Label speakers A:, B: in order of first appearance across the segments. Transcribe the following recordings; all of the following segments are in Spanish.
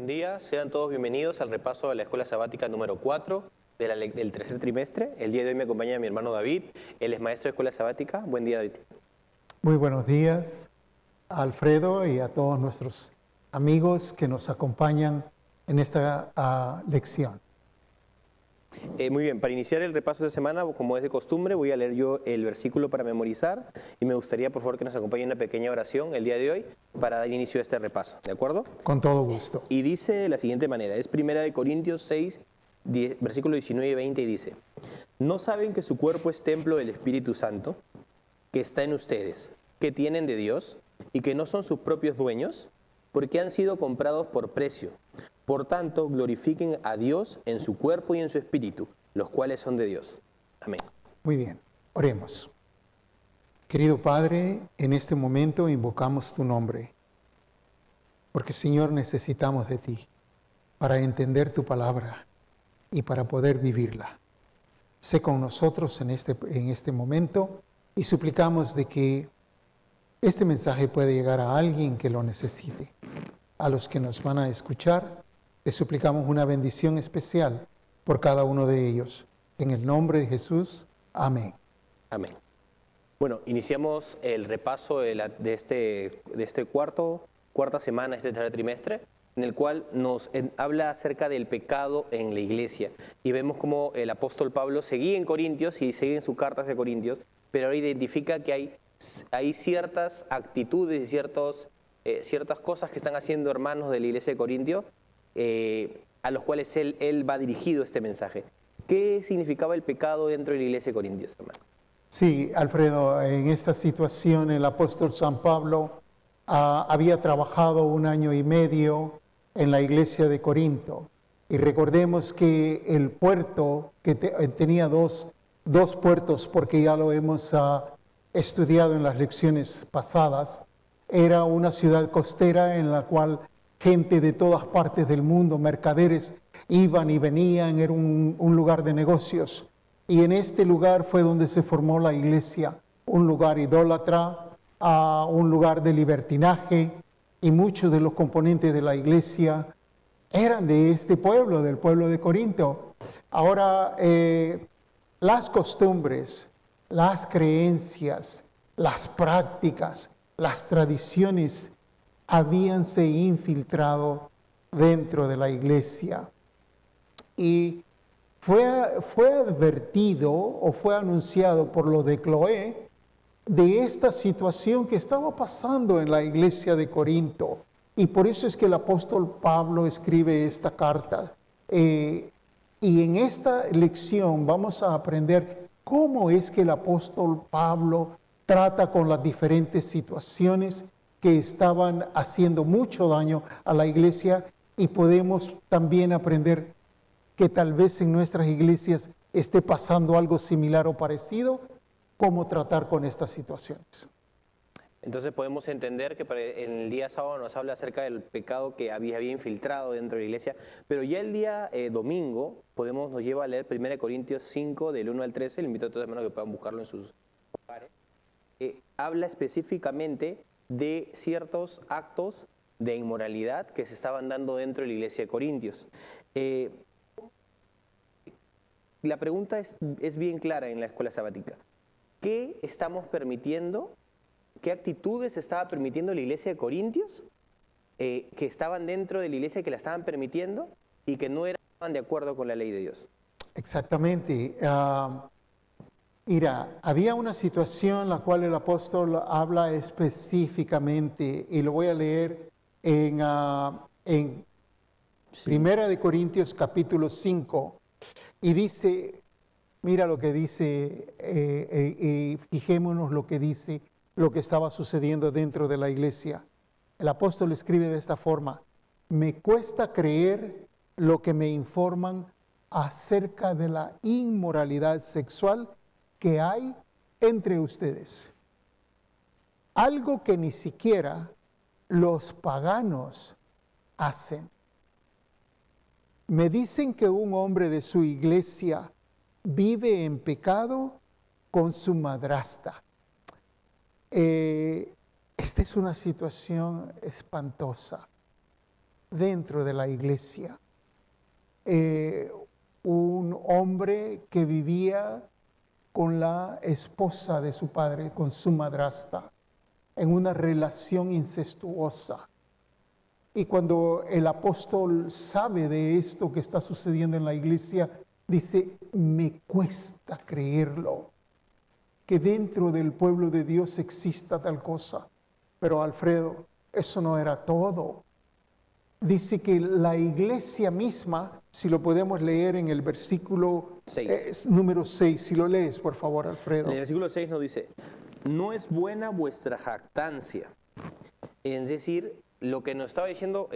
A: Buen día, sean todos bienvenidos al repaso de la Escuela Sabática número 4 del tercer trimestre. El día de hoy me acompaña mi hermano David, él es maestro de Escuela Sabática. Buen día, David.
B: Muy buenos días a Alfredo y a todos nuestros amigos que nos acompañan en esta lección.
A: Muy bien, para iniciar el repaso de semana, como es de costumbre, voy a leer yo el versículo para memorizar y me gustaría, por favor, que nos acompañe en una pequeña oración el día de hoy para dar inicio a este repaso, ¿de acuerdo?
B: Con todo gusto.
A: Y dice de la siguiente manera, es 1 Corintios 6, versículo 19 y 20, y dice: ¿No saben que su cuerpo es templo del Espíritu Santo, que está en ustedes, que tienen de Dios y que no son sus propios dueños, porque han sido comprados por precio? Por tanto, glorifiquen a Dios en su cuerpo y en su espíritu, los cuales son de Dios. Amén.
B: Muy bien, oremos. Querido Padre, en este momento invocamos tu nombre, porque Señor, necesitamos de ti para entender tu palabra y para poder vivirla. Sé con nosotros en este momento y suplicamos de que este mensaje pueda llegar a alguien que lo necesite. A los que nos van a escuchar, te suplicamos una bendición especial por cada uno de ellos. En el nombre de Jesús, amén.
A: Amén. Bueno, iniciamos el repaso de este cuarta semana, este tercer trimestre, en el cual nos habla acerca del pecado en la iglesia. Y vemos cómo el apóstol Pablo seguía en Corintios y sigue en sus cartas de Corintios, pero ahora identifica que hay ciertas actitudes y ciertas cosas que están haciendo hermanos de la iglesia de Corintios, a los cuales él va dirigido este mensaje. ¿Qué significaba el pecado dentro de la iglesia de Corintios, hermano?
B: Sí, Alfredo, en esta situación el apóstol San Pablo había trabajado 1 año y medio en la iglesia de Corinto. Y recordemos que el puerto, que tenía dos puertos, porque ya lo hemos estudiado en las lecciones pasadas, era una ciudad costera en la cual gente de todas partes del mundo, mercaderes, iban y venían, era un lugar de negocios. Y en este lugar fue donde se formó la iglesia, un lugar idólatra, un lugar de libertinaje, y muchos de los componentes de la iglesia eran de este pueblo, del pueblo de Corinto. Ahora, las costumbres, las creencias, las prácticas, las tradiciones habíanse infiltrado dentro de la iglesia. Y fue advertido o fue anunciado por los de Cloé de esta situación que estaba pasando en la iglesia de Corinto. Y por eso es que el apóstol Pablo escribe esta carta. Y en esta lección vamos a aprender cómo es que el apóstol Pablo trata con las diferentes situaciones que estaban haciendo mucho daño a la iglesia, y podemos también aprender que tal vez en nuestras iglesias esté pasando algo similar o parecido, cómo tratar con estas situaciones.
A: Entonces podemos entender que en el día sábado nos habla acerca del pecado que había infiltrado dentro de la iglesia, pero ya el día domingo nos lleva a leer 1 Corintios 5 del 1 al 13, le invito a todos los hermanos que puedan buscarlo en sus hogares. Habla específicamente de ciertos actos de inmoralidad que se estaban dando dentro de la iglesia de Corintios. La pregunta es bien clara en la escuela sabática. ¿Qué estamos permitiendo? ¿Qué actitudes estaba permitiendo la iglesia de Corintios que estaban dentro de la iglesia, que la estaban permitiendo y que no estaban de acuerdo con la ley de Dios?
B: Exactamente. Mira, había una situación en la cual el apóstol habla específicamente, y lo voy a leer en 1 de Corintios capítulo 5, y dice, mira lo que dice, fijémonos lo que dice, lo que estaba sucediendo dentro de la iglesia. El apóstol escribe de esta forma: me cuesta creer lo que me informan acerca de la inmoralidad sexual que hay entre ustedes. Algo que ni siquiera los paganos hacen. Me dicen que un hombre de su iglesia vive en pecado con su madrastra. Esta es una situación espantosa. dentro de la iglesia. Un hombre que vivía con la esposa de su padre, con su madrastra, en una relación incestuosa. Y cuando el apóstol sabe de esto que está sucediendo en la iglesia, dice, me cuesta creerlo, que dentro del pueblo de Dios exista tal cosa. Pero Alfredo, eso no era todo. Dice que la iglesia misma, si lo podemos leer en el versículo
A: 6.
B: Número 6, si lo lees, por favor, Alfredo.
A: En el versículo 6 nos dice, no es buena vuestra jactancia. Es decir, lo que nos estaba diciendo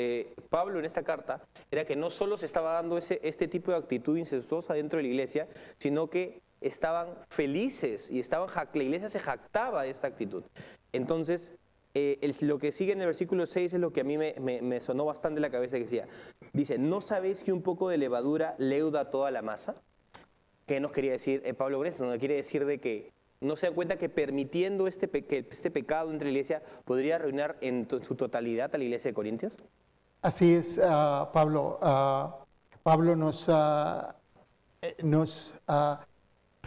A: Pablo en esta carta era que no solo se estaba dando este tipo de actitud incestuosa dentro de la iglesia, sino que estaban felices y la iglesia se jactaba de esta actitud. Entonces, lo que sigue en el versículo 6 es lo que a mí me sonó bastante en la cabeza, que dice, ¿no sabéis que un poco de levadura leuda toda la masa? ¿Qué nos quería decir Pablo con esto? Nos quiere decir de que no se dan cuenta que permitiendo que este pecado entre la iglesia podría arruinar en su totalidad a la iglesia de Corintios.
B: Así es, Pablo. Pablo nos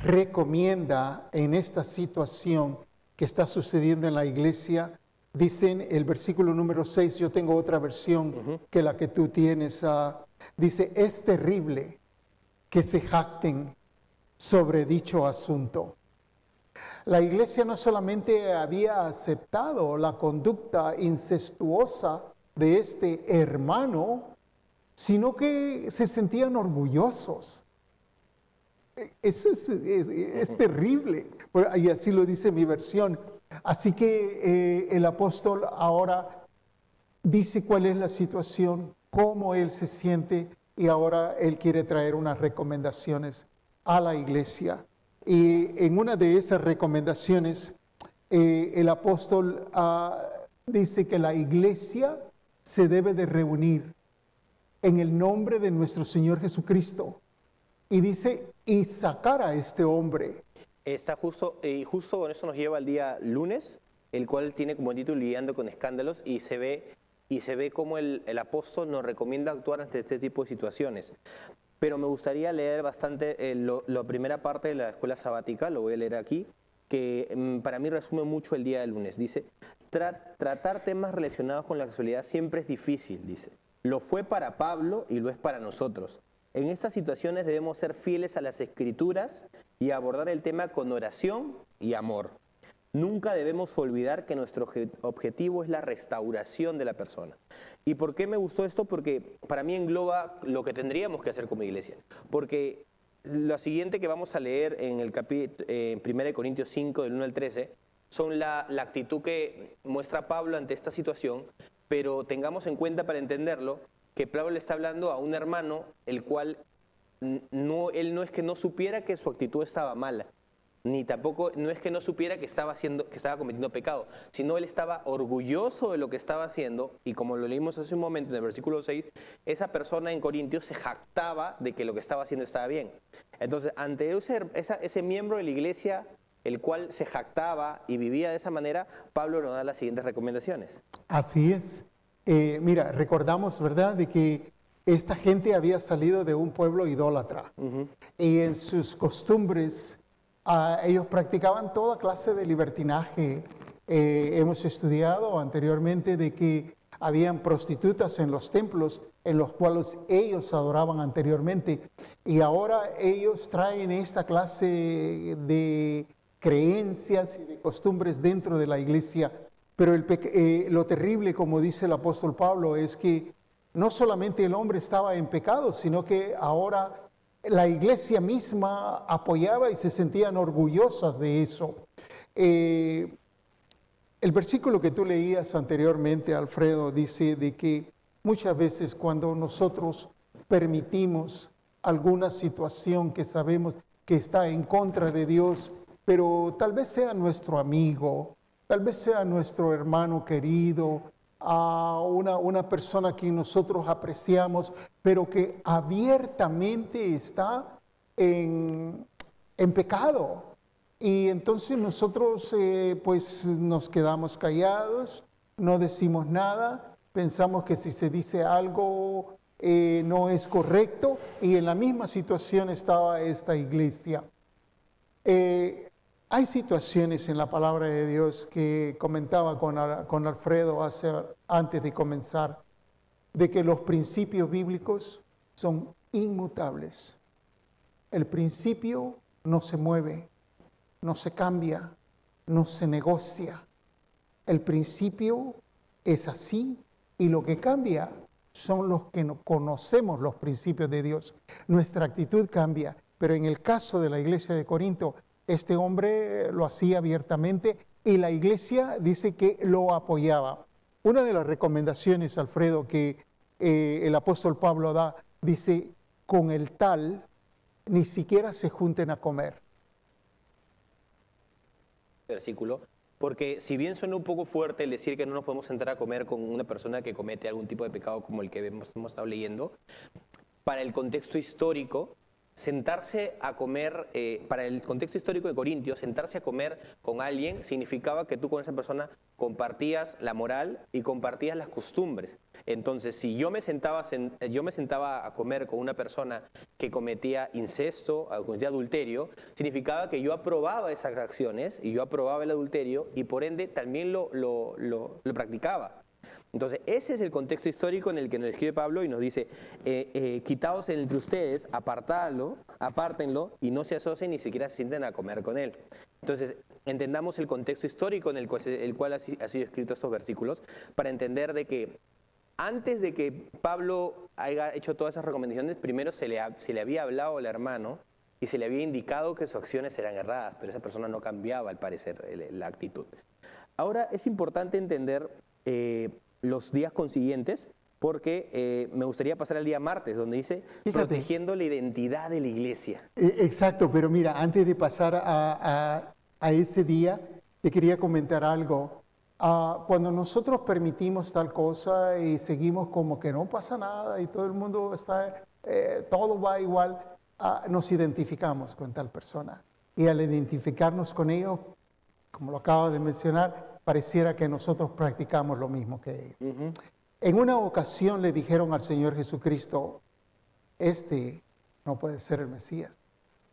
B: recomienda en esta situación que está sucediendo en la iglesia. Dice en el versículo número 6, yo tengo otra versión que la que tú tienes. Dice, es terrible que se jacten sobre dicho asunto. La iglesia no solamente había aceptado la conducta incestuosa de este hermano, sino que se sentían orgullosos. Eso es terrible, y así lo dice mi versión. Así que el apóstol ahora dice cuál es la situación, cómo él se siente, y ahora él quiere traer unas recomendaciones a la iglesia. Y en una de esas recomendaciones, el apóstol dice que la iglesia se debe de reunir en el nombre de nuestro Señor Jesucristo. Y dice, y sacar a este hombre.
A: Está justo con eso nos lleva al día lunes, el cual tiene como título Lidiando con escándalos, y se ve cómo el apóstol nos recomienda actuar ante este tipo de situaciones. Pero me gustaría leer bastante la primera parte de la escuela sabática, lo voy a leer aquí, que para mí resume mucho el día del lunes. Dice, tratar temas relacionados con la sexualidad siempre es difícil, dice. Lo fue para Pablo y lo es para nosotros. En estas situaciones debemos ser fieles a las Escrituras y abordar el tema con oración y amor. Nunca debemos olvidar que nuestro objetivo es la restauración de la persona. ¿Y por qué me gustó esto? Porque para mí engloba lo que tendríamos que hacer como iglesia. Porque lo siguiente que vamos a leer en el en 1 Corintios 5, del 1 al 13, son la actitud que muestra Pablo ante esta situación, pero tengamos en cuenta para entenderlo que Pablo le está hablando a un hermano el cual él no es que no supiera que su actitud estaba mala, ni tampoco no es que no supiera que estaba cometiendo pecado, sino él estaba orgulloso de lo que estaba haciendo, y como lo leímos hace un momento en el versículo 6, esa persona en Corintios se jactaba de que lo que estaba haciendo estaba bien. Entonces, ante ese miembro de la iglesia, el cual se jactaba y vivía de esa manera, Pablo nos da las siguientes recomendaciones.
B: Así es. Mira, recordamos, ¿verdad?, de que esta gente había salido de un pueblo idólatra. Y en sus costumbres ellos practicaban toda clase de libertinaje. Hemos estudiado anteriormente de que habían prostitutas en los templos en los cuales ellos adoraban anteriormente. Y ahora ellos traen esta clase de creencias y de costumbres dentro de la iglesia. Pero lo terrible, como dice el apóstol Pablo, es que no solamente el hombre estaba en pecado, sino que ahora la iglesia misma apoyaba y se sentían orgullosas de eso. El versículo que tú leías anteriormente, Alfredo, dice de que muchas veces cuando nosotros permitimos alguna situación que sabemos que está en contra de Dios, pero tal vez sea nuestro amigo, tal vez sea nuestro hermano querido, a una persona que nosotros apreciamos, pero que abiertamente está en pecado. Y entonces nosotros pues nos quedamos callados, no decimos nada, pensamos que si se dice algo no es correcto, y en la misma situación estaba esta iglesia. Hay situaciones en la palabra de Dios que comentaba con Alfredo antes de comenzar, de que los principios bíblicos son inmutables. El principio no se mueve, no se cambia, no se negocia. El principio es así, y lo que cambia son los que no conocemos los principios de Dios. Nuestra actitud cambia, pero en el caso de la iglesia de Corinto, este hombre lo hacía abiertamente y la iglesia dice que lo apoyaba. Una de las recomendaciones, Alfredo, que el apóstol Pablo da, dice, con el tal ni siquiera se junten a comer.
A: Versículo, porque si bien suena un poco fuerte el decir que no nos podemos sentar a comer con una persona que comete algún tipo de pecado como el que hemos estado leyendo, para el contexto histórico, sentarse a comer, para el contexto histórico de Corintios, sentarse a comer con alguien significaba que tú con esa persona compartías la moral y compartías las costumbres. Entonces, si yo me sentaba a comer con una persona que cometía incesto, cometía adulterio, significaba que yo aprobaba esas acciones y yo aprobaba el adulterio y por ende también lo practicaba. Entonces, ese es el contexto histórico en el que nos escribe Pablo y nos dice, quitaos entre ustedes, apártenlo y no se asocien ni siquiera se sienten a comer con él. Entonces, entendamos el contexto histórico en el cual ha sido escrito estos versículos para entender de que antes de que Pablo haya hecho todas esas recomendaciones, primero se le había hablado al hermano y se le había indicado que sus acciones eran erradas, pero esa persona no cambiaba al parecer la actitud. Ahora es importante entender los días consiguientes, porque me gustaría pasar al día martes, donde dice, protegiendo la identidad de la iglesia.
B: Exacto, pero mira, antes de pasar a ese día, te quería comentar algo. Cuando nosotros permitimos tal cosa y seguimos como que no pasa nada y todo el mundo está, todo va igual, nos identificamos con tal persona. Y al identificarnos con ellos, como lo acabo de mencionar, pareciera que nosotros practicamos lo mismo que ellos. Uh-huh. En una ocasión le dijeron al Señor Jesucristo, este no puede ser el Mesías,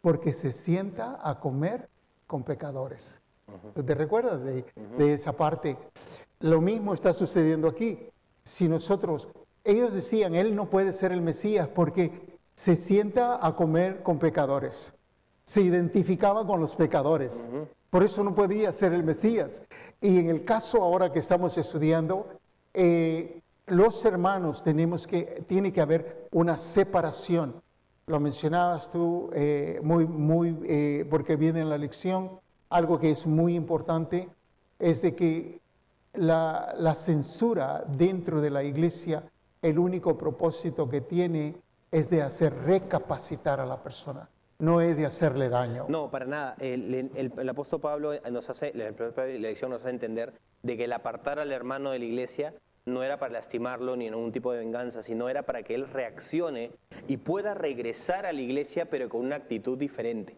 B: porque se sienta a comer con pecadores. Uh-huh. ¿Te recuerdas de esa parte? Lo mismo está sucediendo aquí. Si ellos decían, él no puede ser el Mesías porque se sienta a comer con pecadores. Se identificaba con los pecadores. Uh-huh. Por eso no podía ser el Mesías. Y en el caso ahora que estamos estudiando, los hermanos tiene que haber una separación. Lo mencionabas tú porque viene en la lección. Algo que es muy importante es de que la censura dentro de la iglesia, el único propósito que tiene es de hacer recapacitar a la persona. No es de hacerle daño.
A: No, para nada. El apóstol Pablo la lección nos hace entender de que el apartar al hermano de la iglesia no era para lastimarlo ni en ningún tipo de venganza, sino era para que él reaccione y pueda regresar a la iglesia, pero con una actitud diferente.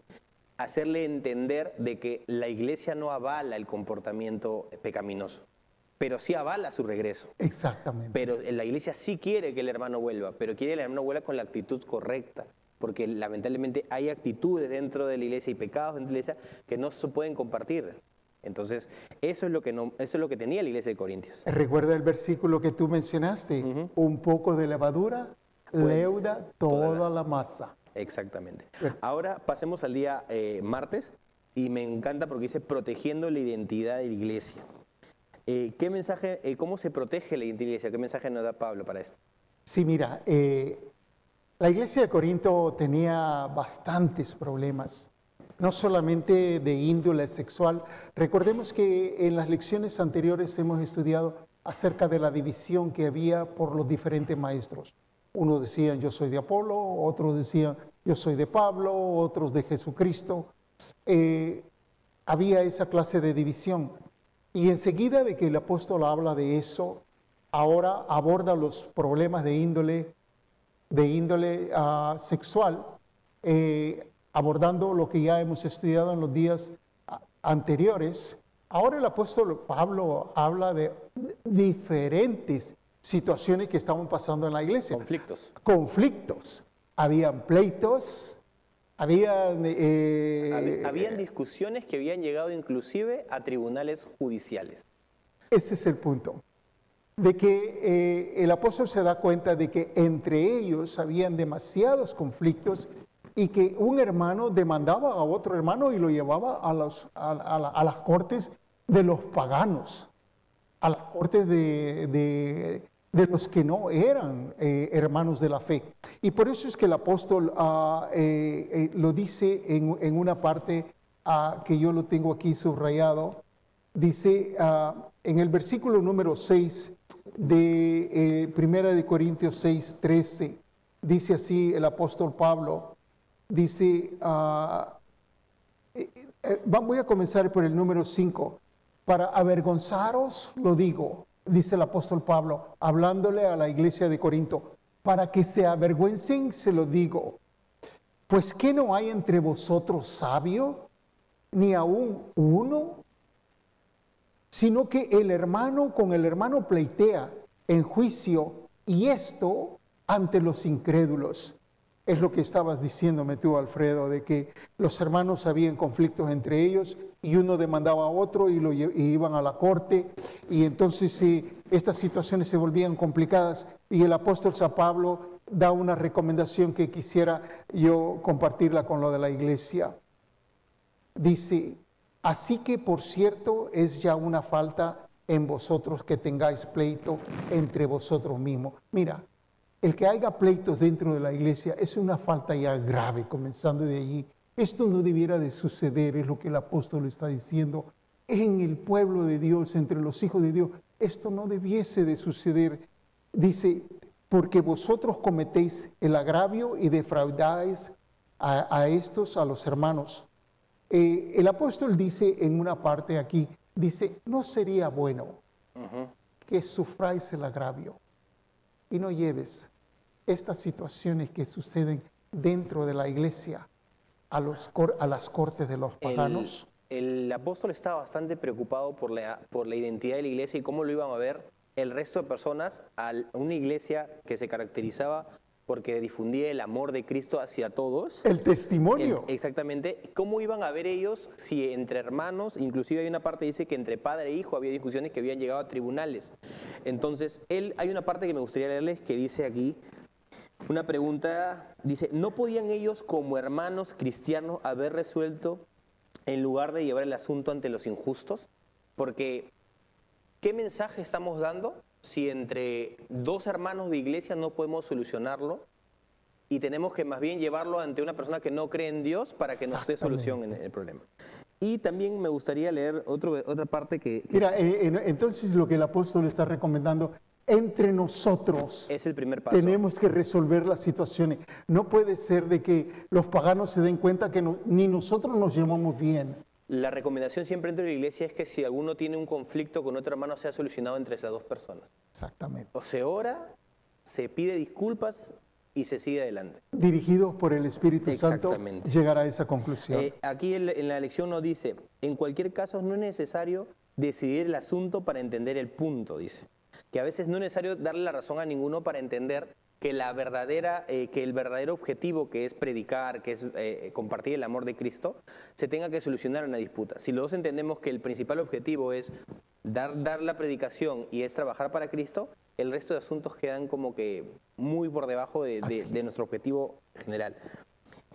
A: Hacerle entender de que la iglesia no avala el comportamiento pecaminoso, pero sí avala su regreso.
B: Exactamente.
A: Pero la iglesia sí quiere que el hermano vuelva, pero quiere que el hermano vuelva con la actitud correcta. Porque lamentablemente hay actitudes dentro de la iglesia y pecados dentro de la iglesia que no se pueden compartir. Entonces, eso es lo que tenía la iglesia de Corintios.
B: ¿Recuerda el versículo que tú mencionaste? Uh-huh. Un poco de levadura leuda toda la masa.
A: Exactamente. Ahora pasemos al día martes y me encanta porque dice protegiendo la identidad de la iglesia. ¿Qué mensaje, cómo se protege la identidad de la iglesia? ¿Qué mensaje nos da Pablo para esto?
B: Sí, mira, la iglesia de Corinto tenía bastantes problemas, no solamente de índole sexual. Recordemos que en las lecciones anteriores hemos estudiado acerca de la división que había por los diferentes maestros. Unos decían, yo soy de Apolo, otros decían, yo soy de Pablo, otros de Jesucristo. Había esa clase de división. Y enseguida de que el apóstol habla de eso, ahora aborda los problemas de índole sexual, abordando lo que ya hemos estudiado en los días anteriores. Ahora el apóstol Pablo habla de diferentes situaciones que estaban pasando en la iglesia.
A: Conflictos.
B: Habían pleitos, habían
A: discusiones que habían llegado inclusive a tribunales judiciales.
B: Ese es el punto. De que el apóstol se da cuenta de que entre ellos habían demasiados conflictos y que un hermano demandaba a otro hermano y lo llevaba a las cortes de los paganos, a las cortes de los que no eran hermanos de la fe. Y por eso es que el apóstol lo dice en una parte que yo lo tengo aquí subrayado. Dice en el versículo número 6 de 1 Corintios 6, 13, dice así el apóstol Pablo, dice, voy a comenzar por el número 5, para avergonzaros lo digo, dice el apóstol Pablo, hablándole a la iglesia de Corinto, para que se avergüencen se lo digo, pues ¿qué no hay entre vosotros sabio, ni aún uno? Sino que el hermano con el hermano pleitea en juicio, y esto ante los incrédulos. Es lo que estabas diciéndome tú, Alfredo, de que los hermanos habían conflictos entre ellos y uno demandaba a otro y iban a la corte, y entonces estas situaciones se volvían complicadas, y el apóstol San Pablo da una recomendación que quisiera yo compartirla con lo de la iglesia. Dice: así que, por cierto, es ya una falta en vosotros que tengáis pleito entre vosotros mismos. Mira, el que haya pleitos dentro de la iglesia es una falta ya grave, comenzando de allí. Esto no debiera de suceder, es lo que el apóstol está diciendo. En el pueblo de Dios, entre los hijos de Dios, esto no debiese de suceder. Dice, porque vosotros cometéis el agravio y defraudáis a los hermanos. El apóstol dice en una parte aquí, dice, no sería bueno que sufráis el agravio y no lleves estas situaciones que suceden dentro de la iglesia a las cortes de los paganos.
A: El apóstol estaba bastante preocupado por la identidad de la iglesia y cómo lo iban a ver el resto de personas a una iglesia que se caracterizaba porque difundía el amor de Cristo hacia todos.
B: El testimonio.
A: Exactamente. ¿Cómo iban a ver ellos si entre hermanos, inclusive hay una parte que dice que entre padre e hijo había discusiones que habían llegado a tribunales? Entonces, hay una parte que me gustaría leerles que dice aquí, una pregunta, dice, ¿no podían ellos como hermanos cristianos haber resuelto en lugar de llevar el asunto ante los injustos? Porque, ¿qué mensaje estamos dando si entre dos hermanos de iglesia no podemos solucionarlo y tenemos que más bien llevarlo ante una persona que no cree en Dios para que nos dé solución en el problema? Y también me gustaría leer otra parte que
B: Mira, entonces lo que el apóstol está recomendando, entre nosotros
A: es el primer paso.
B: Tenemos que resolver las situaciones. No puede ser de que los paganos se den cuenta que ni nosotros nos llevamos bien.
A: La recomendación siempre dentro de la iglesia es que si alguno tiene un conflicto con otro hermano sea solucionado entre esas dos personas.
B: Exactamente.
A: O se ora, se pide disculpas y se sigue adelante.
B: Dirigidos por el Espíritu Santo, llegar a esa conclusión.
A: Aquí en la lección nos dice, en cualquier caso no es necesario decidir el asunto para entender el punto, dice. Que a veces no es necesario darle la razón a ninguno para entender que que el verdadero objetivo, que es predicar, que es compartir el amor de Cristo, se tenga que solucionar en una disputa. Si los dos entendemos que el principal objetivo es dar la predicación y es trabajar para Cristo, el resto de asuntos quedan como que muy por debajo de nuestro objetivo general.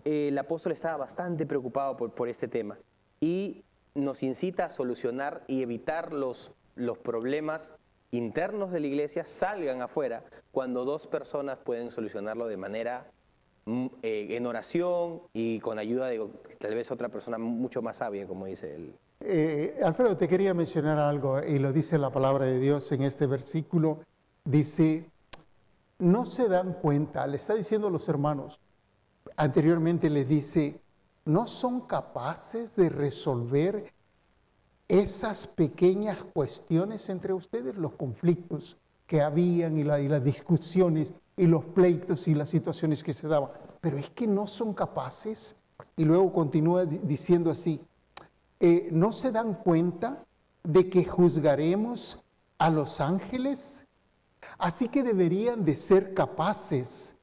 A: El apóstol estaba bastante preocupado por este tema y nos incita a solucionar y evitar los problemas internos de la iglesia salgan afuera cuando dos personas pueden solucionarlo de manera en oración y con ayuda de tal vez otra persona mucho más sabia, como dice él.
B: Alfredo, te quería mencionar algo y lo dice la palabra de Dios en este versículo. Dice, no se dan cuenta, le está diciendo a los hermanos, anteriormente les dice, no son capaces de resolver esas pequeñas cuestiones entre ustedes, los conflictos que habían y las discusiones y los pleitos y las situaciones que se daban. Pero es que no son capaces, y luego continúa diciendo así, ¿no se dan cuenta de que juzgaremos a los ángeles? Así que deberían de ser capaces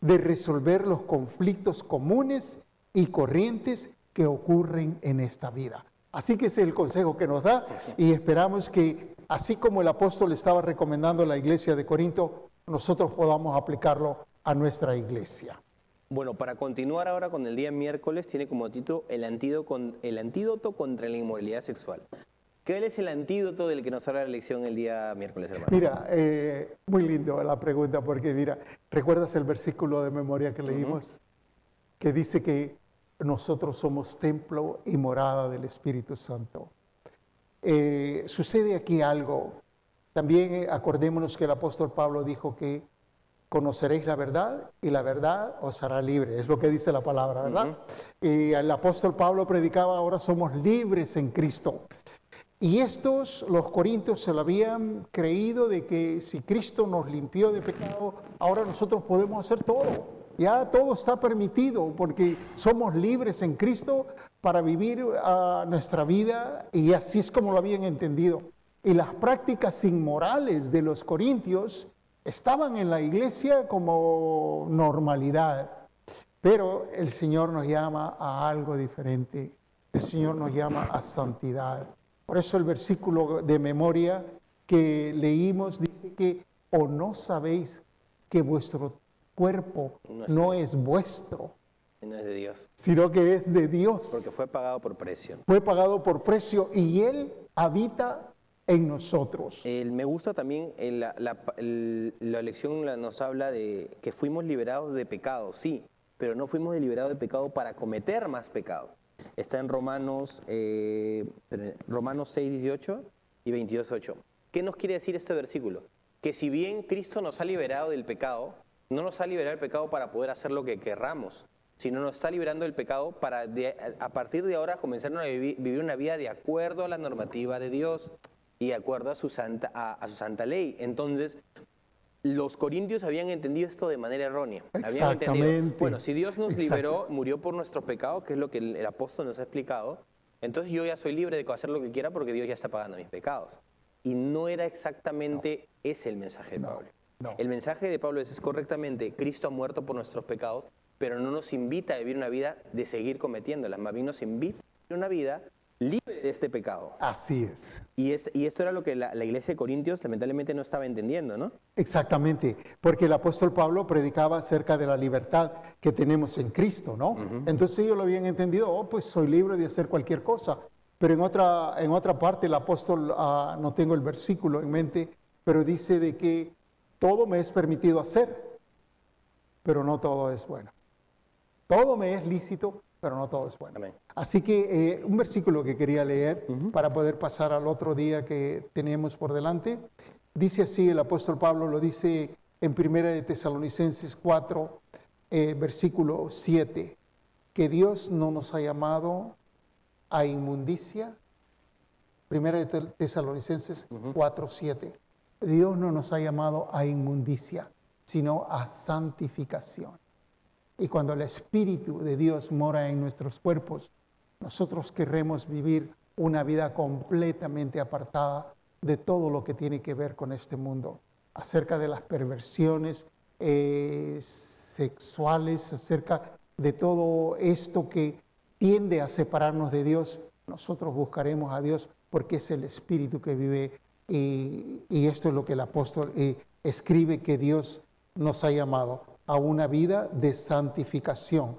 B: de resolver los conflictos comunes y corrientes que ocurren en esta vida. Así que ese es el consejo que nos da y esperamos que, así como el apóstol estaba recomendando a la iglesia de Corinto, nosotros podamos aplicarlo a nuestra iglesia.
A: Bueno, para continuar ahora con el día miércoles, tiene como título el antídoto contra la inmoralidad sexual. ¿Qué es el antídoto del que nos habla la lección el día miércoles, hermano?
B: Mira, muy lindo la pregunta porque mira, ¿recuerdas el versículo de memoria que leímos? Que dice que nosotros somos templo y morada del Espíritu Santo. Sucede aquí algo. También acordémonos que el apóstol Pablo dijo que conoceréis la verdad y la verdad os hará libre. Es lo que dice la palabra, ¿verdad? Y el apóstol Pablo predicaba, ahora somos libres en Cristo. Y los corintios se lo habían creído de que si Cristo nos limpió de pecado, ahora nosotros podemos hacer todo. Ya todo está permitido porque somos libres en Cristo para vivir nuestra vida y así es como lo habían entendido. Y las prácticas inmorales de los corintios estaban en la iglesia como normalidad, pero el Señor nos llama a algo diferente. El Señor nos llama a santidad. Por eso el versículo de memoria que leímos dice que ¿o no sabéis que vuestro cuerpo no es vuestro?
A: No es de Dios.
B: Sino que es de Dios.
A: Porque fue pagado por precio.
B: Fue pagado por precio y Él habita en nosotros.
A: Me gusta también, la lección nos habla de que fuimos liberados de pecado, sí, pero no fuimos liberados de pecado para cometer más pecado. Está en Romanos 6, 18 y 22, 8. ¿Qué nos quiere decir este versículo? Que si bien Cristo nos ha liberado del pecado, no nos ha liberado del pecado para poder hacer lo que querramos, sino nos está liberando del pecado para a partir de ahora comenzar a vivir una vida de acuerdo a la normativa de Dios y de acuerdo a su santa ley. Entonces, los corintios habían entendido esto de manera errónea. Habían entendido, bueno, si Dios nos liberó, murió por nuestros pecados, que es lo que el apóstol nos ha explicado, entonces yo ya soy libre de hacer lo que quiera porque Dios ya está pagando mis pecados. Y no era exactamente ese el mensaje de Pablo. El mensaje de Pablo es correctamente, Cristo ha muerto por nuestros pecados, pero no nos invita a vivir una vida de seguir cometiéndolas, más bien nos invita a vivir una vida libre de este pecado.
B: Así es.
A: Y esto era lo que la iglesia de Corintios lamentablemente no estaba entendiendo, ¿no?
B: Exactamente, porque el apóstol Pablo predicaba acerca de la libertad que tenemos en Cristo, ¿no? Entonces ellos lo habían entendido, pues soy libre de hacer cualquier cosa. Pero en otra parte el apóstol, no tengo el versículo en mente, pero dice de que todo me es permitido hacer, pero no todo es bueno. Todo me es lícito, pero no todo es bueno.
A: Amén.
B: Así que un versículo que quería leer para poder pasar al otro día que tenemos por delante. Dice así, el apóstol Pablo lo dice en 1 de Tesalonicenses 4, versículo 7, que Dios no nos ha llamado a inmundicia. 1 de Tesalonicenses 4, 7. Dios no nos ha llamado a inmundicia, sino a santificación. Y cuando el Espíritu de Dios mora en nuestros cuerpos, nosotros querremos vivir una vida completamente apartada de todo lo que tiene que ver con este mundo, acerca de las perversiones sexuales, acerca de todo esto que tiende a separarnos de Dios. Nosotros buscaremos a Dios porque es el Espíritu que vive y esto es lo que el apóstol escribe, que Dios nos ha llamado a una vida de santificación.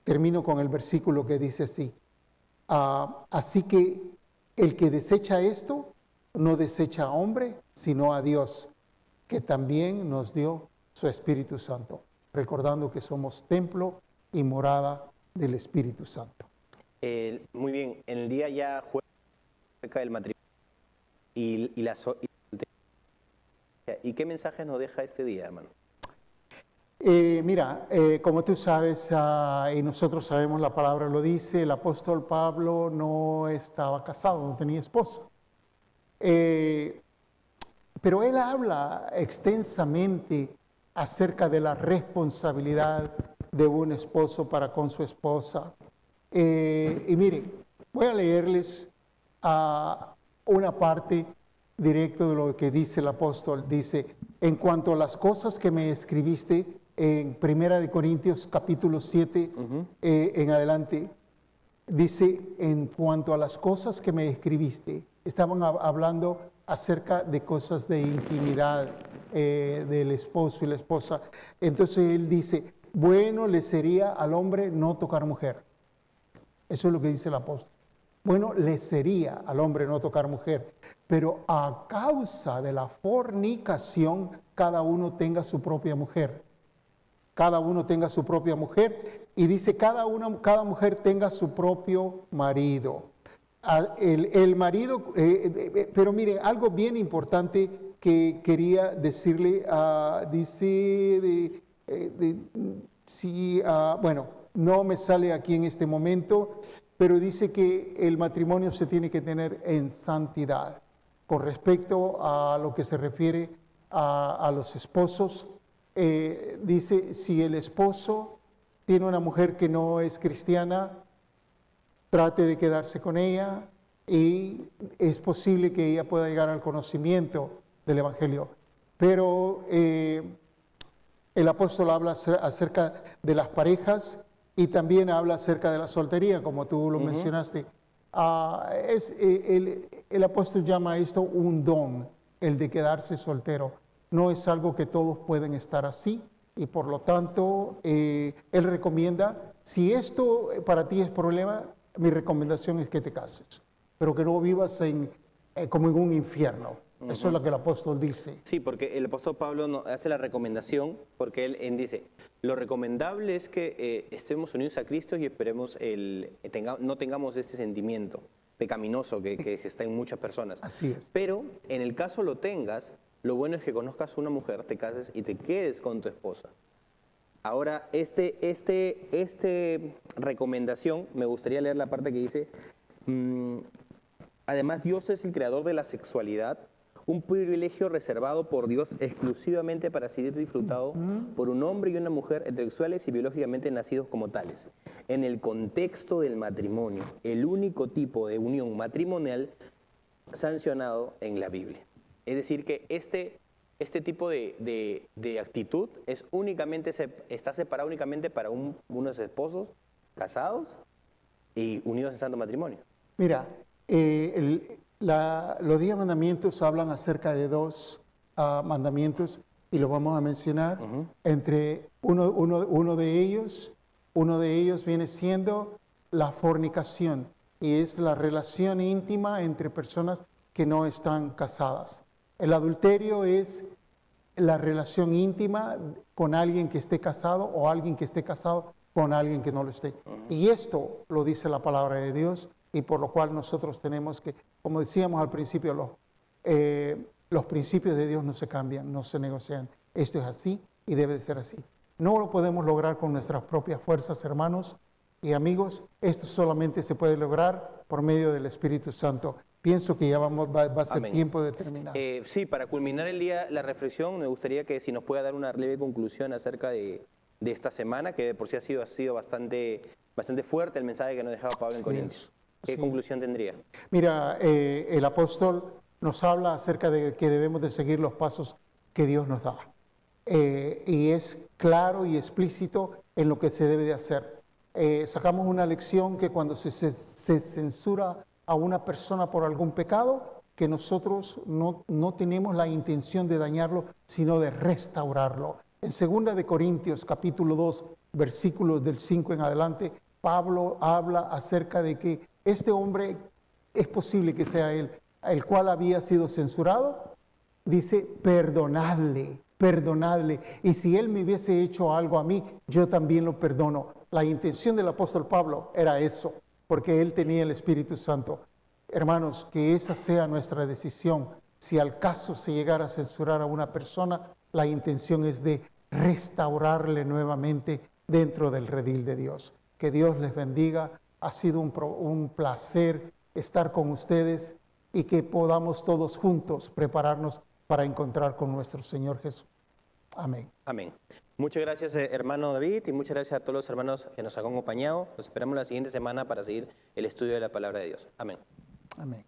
B: Termino con el versículo que dice así. Así que el que desecha esto, no desecha a hombre, sino a Dios, que también nos dio su Espíritu Santo, recordando que somos templo y morada del Espíritu Santo.
A: Muy bien, en el día ya juega acerca del matrimonio ¿Y qué mensaje nos deja este día, hermano?
B: Mira, como tú sabes, y nosotros sabemos, la palabra lo dice, el apóstol Pablo no estaba casado, no tenía esposa. Pero él habla extensamente acerca de la responsabilidad de un esposo para con su esposa. Y miren, voy a leerles una parte directa de lo que dice el apóstol. Dice, en cuanto a las cosas que me escribiste en 1 Corintios capítulo 7 en adelante, dice, en cuanto a las cosas que me escribiste, estaban hablando acerca de cosas de intimidad del esposo y la esposa. Entonces él dice, bueno le sería al hombre no tocar mujer. Eso es lo que dice el apóstol. Bueno le sería al hombre no tocar mujer, pero a causa de la fornicación, cada uno tenga su propia mujer. Cada uno tenga su propia mujer, y dice cada mujer tenga su propio marido. El marido, pero miren, algo bien importante que quería decirle, dice, bueno, no me sale aquí en este momento, pero dice que el matrimonio se tiene que tener en santidad. Con respecto a lo que se refiere a los esposos, dice, si el esposo tiene una mujer que no es cristiana, trate de quedarse con ella y es posible que ella pueda llegar al conocimiento del Evangelio. Pero el apóstol habla acerca de las parejas y también habla acerca de la soltería, como tú lo mencionaste. El apóstol llama esto un don, el de quedarse soltero. No es algo que todos pueden estar así, y por lo tanto él recomienda, si esto para ti es problema, mi recomendación es que te cases, pero que no vivas como en un infierno. Eso es lo que el apóstol dice.
A: Sí, porque el apóstol Pablo nos hace la recomendación, porque él dice, lo recomendable es que estemos unidos a Cristo y esperemos no tengamos este sentimiento pecaminoso que está en muchas personas.
B: Así es.
A: Pero en el caso lo tengas, lo bueno es que conozcas una mujer, te cases y te quedes con tu esposa. Ahora, recomendación, me gustaría leer la parte que dice, además Dios es el creador de la sexualidad, un privilegio reservado por Dios exclusivamente para ser disfrutado por un hombre y una mujer heterosexuales y biológicamente nacidos como tales. En el contexto del matrimonio, el único tipo de unión matrimonial sancionado en la Biblia. Es decir, que este tipo de actitud está separado únicamente para unos esposos casados y unidos en santo matrimonio.
B: Mira, los 10 mandamientos hablan acerca de 2 mandamientos y los vamos a mencionar. Entre uno de ellos viene siendo la fornicación, y es la relación íntima entre personas que no están casadas. El adulterio es la relación íntima con alguien que esté casado o alguien que esté casado con alguien que no lo esté. Y esto lo dice la palabra de Dios, y por lo cual nosotros tenemos que, como decíamos al principio, los principios de Dios no se cambian, no se negocian. Esto es así y debe de ser así. No lo podemos lograr con nuestras propias fuerzas, hermanos y amigos. Esto solamente se puede lograr por medio del Espíritu Santo. Pienso que ya va a ser tiempo de terminar.
A: Sí, para culminar el día, la reflexión, me gustaría que si nos pueda dar una leve conclusión acerca de esta semana, que de por sí ha sido bastante fuerte el mensaje que nos dejaba Pablo en Corintios. ¿Qué conclusión tendría?
B: Mira, el apóstol nos habla acerca de que debemos de seguir los pasos que Dios nos da. Y es claro y explícito en lo que se debe de hacer. Sacamos una lección que cuando se censura a una persona por algún pecado, que nosotros no tenemos la intención de dañarlo, sino de restaurarlo. En 2 Corintios capítulo 2, versículos del 5 en adelante, Pablo habla acerca de que este hombre es posible que sea él, el cual había sido censurado. Dice, perdonadle. Y si él me hubiese hecho algo a mí, yo también lo perdono. La intención del apóstol Pablo era eso, porque él tenía el Espíritu Santo. Hermanos, que esa sea nuestra decisión. Si al caso se llegara a censurar a una persona, la intención es de restaurarle nuevamente dentro del redil de Dios. Que Dios les bendiga. Ha sido un placer estar con ustedes y que podamos todos juntos prepararnos para encontrar con nuestro Señor Jesús. Amén.
A: Amén. Muchas gracias, hermano David, y muchas gracias a todos los hermanos que nos han acompañado. Los esperamos la siguiente semana para seguir el estudio de la palabra de Dios. Amén.
B: Amén.